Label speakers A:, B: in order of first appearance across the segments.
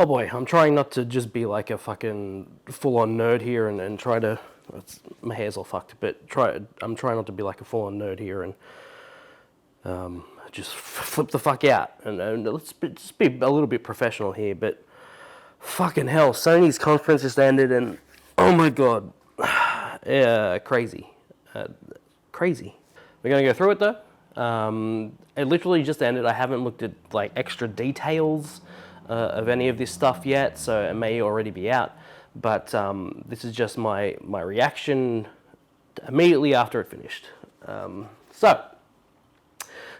A: Oh boy, I'm trying not to just be like a fucking full-on nerd here and try to... my hair's all fucked, but I'm trying not to be like a full-on nerd here and just flip the fuck out. And just be a little bit professional here, but fucking hell, Sony's conference just ended and oh my god. Yeah, crazy. Crazy. We're going to go through it though. It literally just ended. I haven't looked at like extra details of any of this stuff yet, so it may already be out. But this is just my reaction immediately after it finished. So,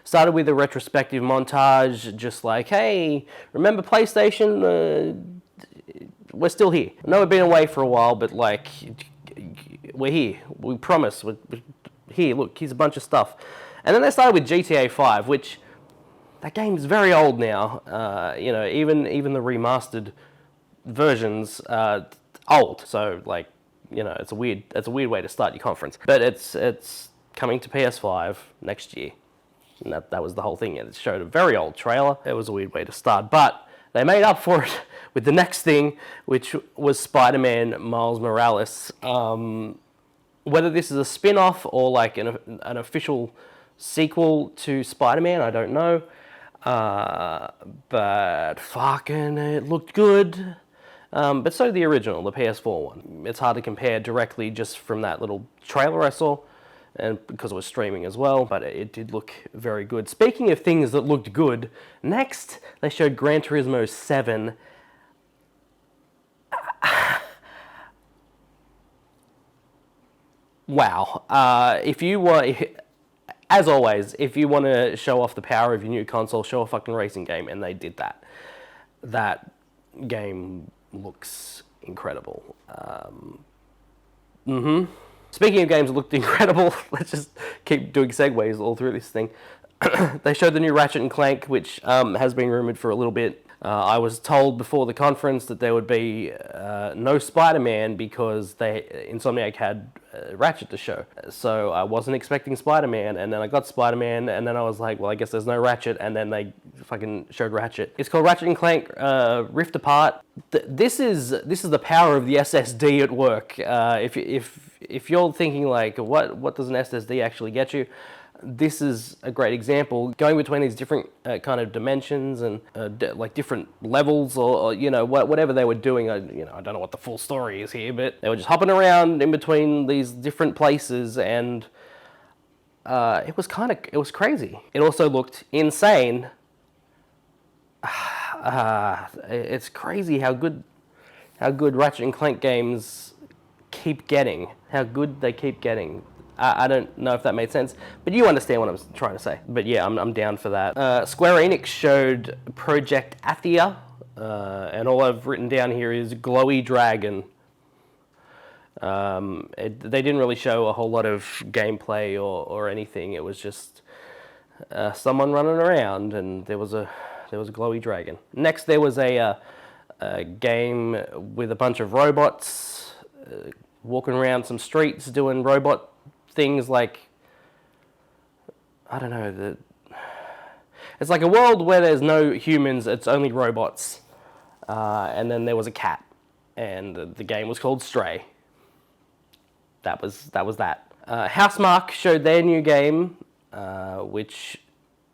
A: started with a retrospective montage, just like, hey, remember PlayStation? We're still here. I know we've been away for a while, but like, we're here. We promise. We're here, look, here's a bunch of stuff. And then they started with GTA 5, which, that game's very old now. You know, even the remastered versions are old. So, like, you know, it's a weird way to start your conference. But it's coming to PS5 next year. And that was the whole thing. It showed a very old trailer. It was a weird way to start. But they made up for it with the next thing, which was Spider-Man Miles Morales. Whether this is a spin-off or like an official sequel to Spider-Man, I don't know. But fucking it looked good. But so did the original, the PS4 one. It's hard to compare directly just from that little trailer I saw, and because it was streaming as well, but it did look very good. Speaking of things that looked good, next they showed Gran Turismo 7. Wow. If you want, as always, if you want to show off the power of your new console, show a fucking racing game, and they did that. That game looks incredible. Speaking of games that looked incredible, let's just keep doing segues all through this thing. They showed the new Ratchet and Clank, which has been rumored for a little bit. I was told before the conference that there would be no Spider-Man because Insomniac had Ratchet to show. So I wasn't expecting Spider-Man, and then I got Spider-Man, and then I was like, well, I guess there's no Ratchet, and then they fucking showed Ratchet. It's called Ratchet and Clank Rift Apart. This is the power of the SSD at work. If you're thinking like, what does an SSD actually get you? This is a great example, going between these different kind of dimensions and like different levels, or you know, whatever they were doing. I don't know what the full story is here, but they were just hopping around in between these different places, and it was crazy. It also looked insane. It's crazy how good Ratchet and Clank games keep getting. How good they keep getting. I don't know if that made sense, but you understand what I'm trying to say. But yeah, I'm down for that. Square Enix showed Project Athia, and all I've written down here is glowy dragon. They didn't really show a whole lot of gameplay or anything. It was just someone running around, and there was a glowy dragon. Next, there was a game with a bunch of robots walking around some streets doing robot things like, I don't know, it's like a world where there's no humans, it's only robots. And then there was a cat, and the game was called Stray. That was that. Housemarque showed their new game, which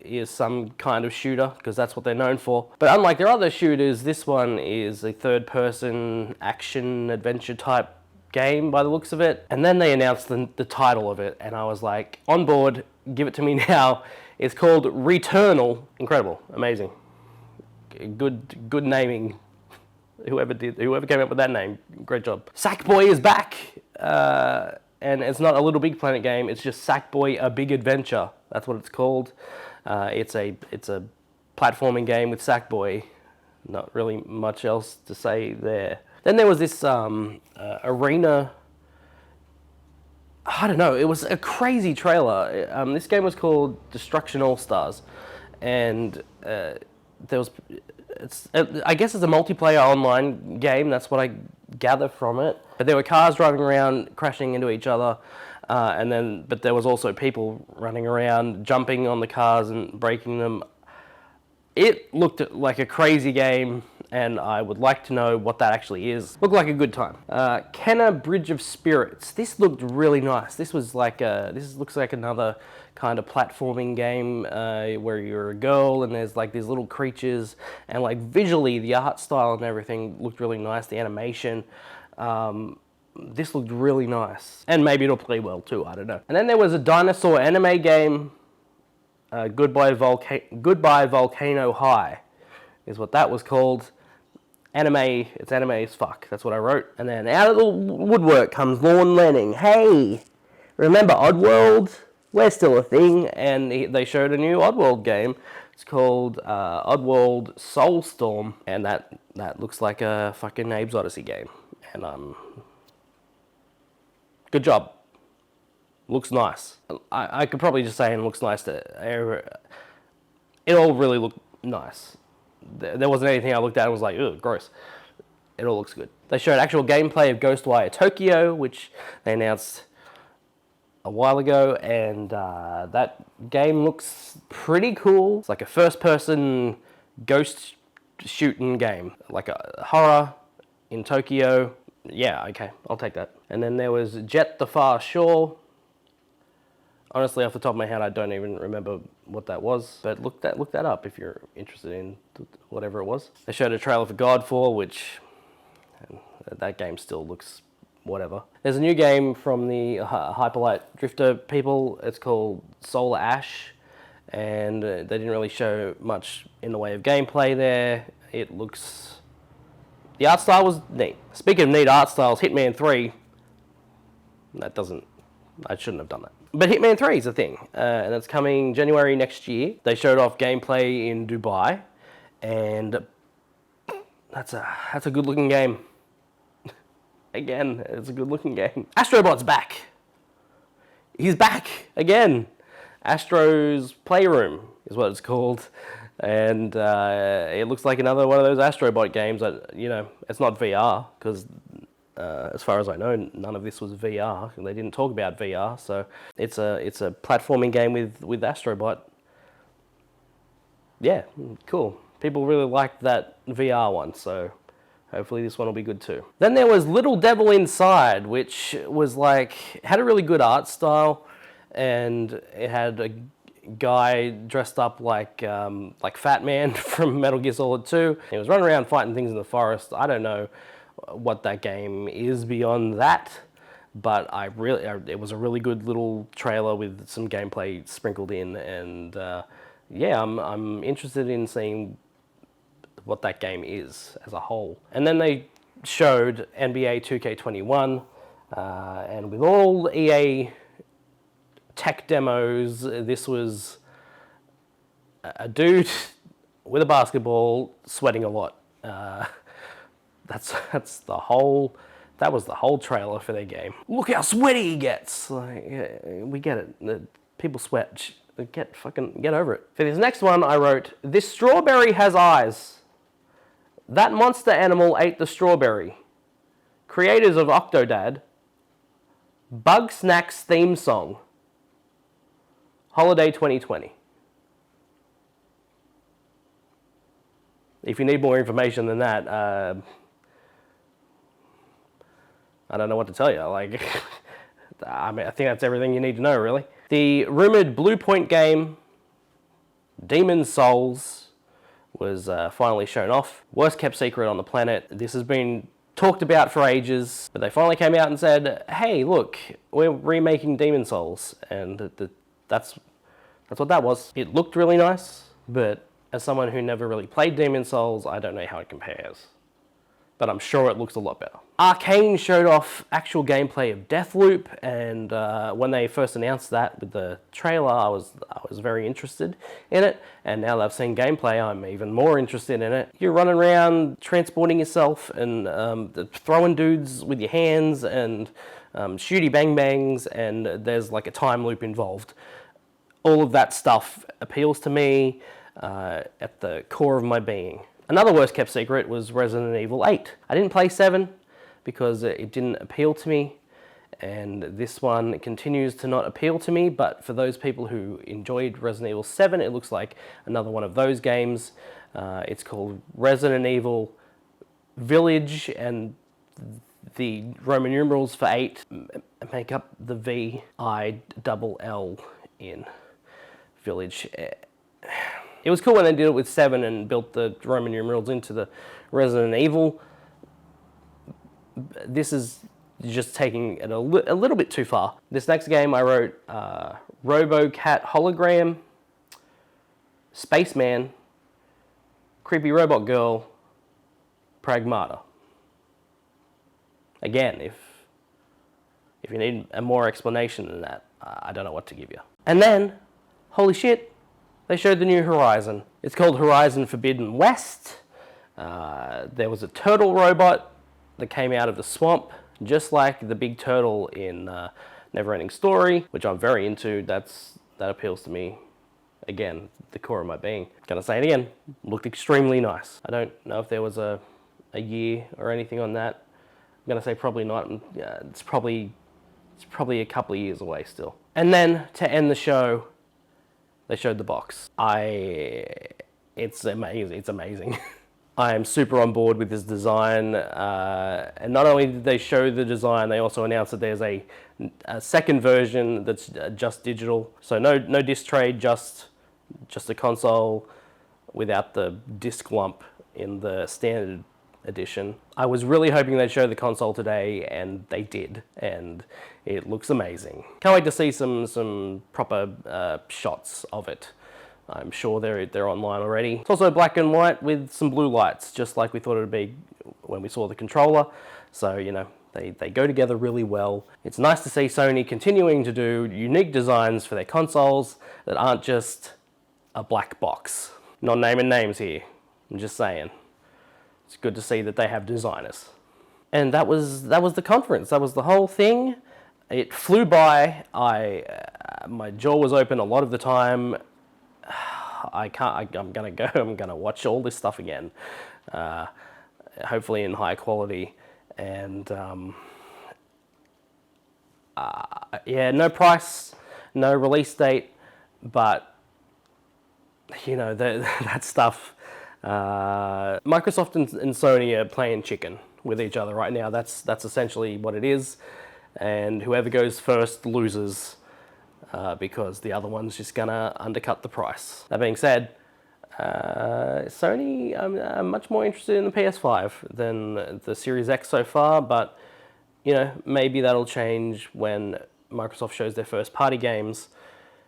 A: is some kind of shooter, because that's what they're known for. But unlike their other shooters, this one is a third-person action-adventure type game by the looks of it. And then they announced the title of it, and I was like, on board, give it to me now. It's called Returnal. Incredible, amazing, good naming. Whoever came up with that name, great job. Sackboy is back, and it's not a Little Big Planet game. It's just Sackboy: A Big Adventure. That's what it's called. It's a platforming game with Sackboy. Not really much else to say there. Then there was this arena. I don't know. It was a crazy trailer. This game was called Destruction All Stars, and there was. I guess it's a multiplayer online game. That's what I gather from it. But there were cars driving around, crashing into each other, but there was also people running around, jumping on the cars and breaking them. It looked like a crazy game. and I would like to know what that actually is. Looked like a good time. Kenna Bridge of Spirits. This looked really nice. This was like this looks like another kind of platforming game where you're a girl and there's like these little creatures, and like visually the art style and everything looked really nice. The animation. This looked really nice, and maybe it'll play well too. I don't know. And then there was a dinosaur anime game. Goodbye Volcano High is what that was called. Anime, it's anime as fuck. That's what I wrote. And then out of the woodwork comes Lorne Lanning. Hey, remember Oddworld? We're still a thing. And they showed a new Oddworld game. It's called Oddworld Soulstorm. And that looks like a fucking Abe's Odyssey game. And good job. Looks nice. I could probably just say it looks nice. It all really looked nice. There wasn't anything I looked at and was like, ugh, gross. It all looks good. They showed actual gameplay of Ghostwire Tokyo, which they announced a while ago, and that game looks pretty cool. It's like a first-person ghost shooting game, like a horror in Tokyo. Yeah, okay, I'll take that. And then there was Jet the Far Shore. Honestly, off the top of my head, I don't even remember what that was. But look that up if you're interested in whatever it was. They showed a trailer for Godfall, which that game still looks whatever. There's a new game from the Hyperlight Drifter people. It's called Solar Ash, and they didn't really show much in the way of gameplay there. It looks... The art style was neat. Speaking of neat art styles, Hitman 3... I shouldn't have done that. But Hitman 3 is a thing, and it's coming January next year. They showed off gameplay in Dubai, and that's a good-looking game. Again, it's a good-looking game. Astrobot's back. He's back again. Astro's Playroom is what it's called, and it looks like another one of those Astrobot games that, you know, it's not VR, because as far as I know, none of this was VR. They didn't talk about VR, so it's a platforming game with Astrobot. Yeah, cool. People really liked that VR one, so hopefully this one will be good too. Then there was Little Devil Inside, which was like, had a really good art style, and it had a guy dressed up like Fat Man from Metal Gear Solid 2. He was running around fighting things in the forest. I don't know what that game is beyond that, but it was a really good little trailer with some gameplay sprinkled in, and yeah, I'm interested in seeing what that game is as a whole. And then they showed NBA 2K21, and with all EA tech demos, this was a dude with a basketball sweating a lot. That was the whole trailer for their game. Look how sweaty he gets. Like, we get it. People sweat. Get over it. For this next one, I wrote, "This strawberry has eyes. That monster animal ate the strawberry. Creators of Octodad. Bug Snacks theme song. Holiday 2020. If you need more information than that, I don't know what to tell you. Like, I think that's everything you need to know, really. The rumored Blue Point game, Demon's Souls, was finally shown off. Worst kept secret on the planet. This has been talked about for ages, but they finally came out and said, hey, look, we're remaking Demon's Souls, and that's what that was. It looked really nice, but as someone who never really played Demon's Souls, I don't know how it compares. But I'm sure it looks a lot better. Arcane showed off actual gameplay of Deathloop, and when they first announced that with the trailer, I was very interested in it. And now that I've seen gameplay, I'm even more interested in it. You're running around transporting yourself and throwing dudes with your hands and shooty bang bangs, and there's like a time loop involved. All of that stuff appeals to me at the core of my being. Another worst kept secret was Resident Evil 8. I didn't play 7 because it didn't appeal to me, and this one continues to not appeal to me, but for those people who enjoyed Resident Evil 7, it looks like another one of those games. It's called Resident Evil Village and the Roman numerals for 8 make up the VILL in Village. It was cool when they did it with 7 and built the Roman numerals into the Resident Evil. This is just taking it a little bit too far. This next game I wrote RoboCat Hologram, Spaceman, Creepy Robot Girl, Pragmata. Again, if you need a more explanation than that, I don't know what to give you. And then, holy shit, they showed the new Horizon. It's called Horizon Forbidden West. There was a turtle robot that came out of the swamp, just like the big turtle in Neverending Story, which I'm very into. That appeals to me. Again, the core of my being. Gonna say it again, looked extremely nice. I don't know if there was a year or anything on that. I'm gonna say probably not. It's probably a couple of years away still. And then to end the show, they showed the box. It's amazing. It's amazing. I am super on board with this design. And not only did they show the design, they also announced that there's a second version that's just digital. So no disc tray, just a console without the disc lump in the standard edition. I was really hoping they'd show the console today, and they did, and it looks amazing. Can't wait to see some proper shots of it. I'm sure they're online already. It's also black and white with some blue lights, just like we thought it would be when we saw the controller. So, you know, they go together really well. It's nice to see Sony continuing to do unique designs for their consoles that aren't just a black box. Not naming names here, I'm just saying. It's good to see that they have designers. And that was the conference. That was the whole thing. It flew by. My jaw was open a lot of the time. I'm gonna watch all this stuff again, hopefully in high quality. And yeah, no price, no release date, but you know that stuff. Microsoft and Sony are playing chicken with each other right now. That's essentially what it is, and whoever goes first loses, because the other one's just gonna undercut the price. That being said, Sony, I'm much more interested in the PS5 than the Series X so far, but you know, maybe that'll change when Microsoft shows their first party games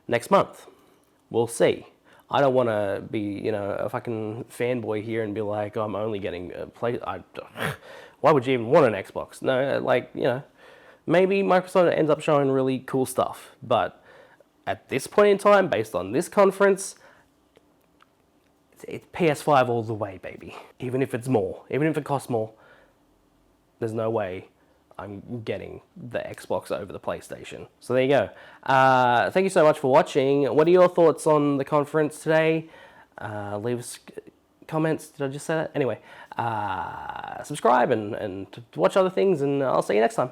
A: next month. We'll see. I don't want to be, you know, a fucking fanboy here and be like, oh, I'm only getting a play. Why would you even want an Xbox? No, like, you know, maybe Microsoft ends up showing really cool stuff. But at this point in time, based on this conference, it's PS5 all the way, baby. Even if it's more, even if it costs more, there's no way I'm getting the Xbox over the PlayStation. So there you go. Thank you so much for watching. What are your thoughts on the conference today? Leave us comments. Did I just say that? Anyway, subscribe and to watch other things, and I'll see you next time.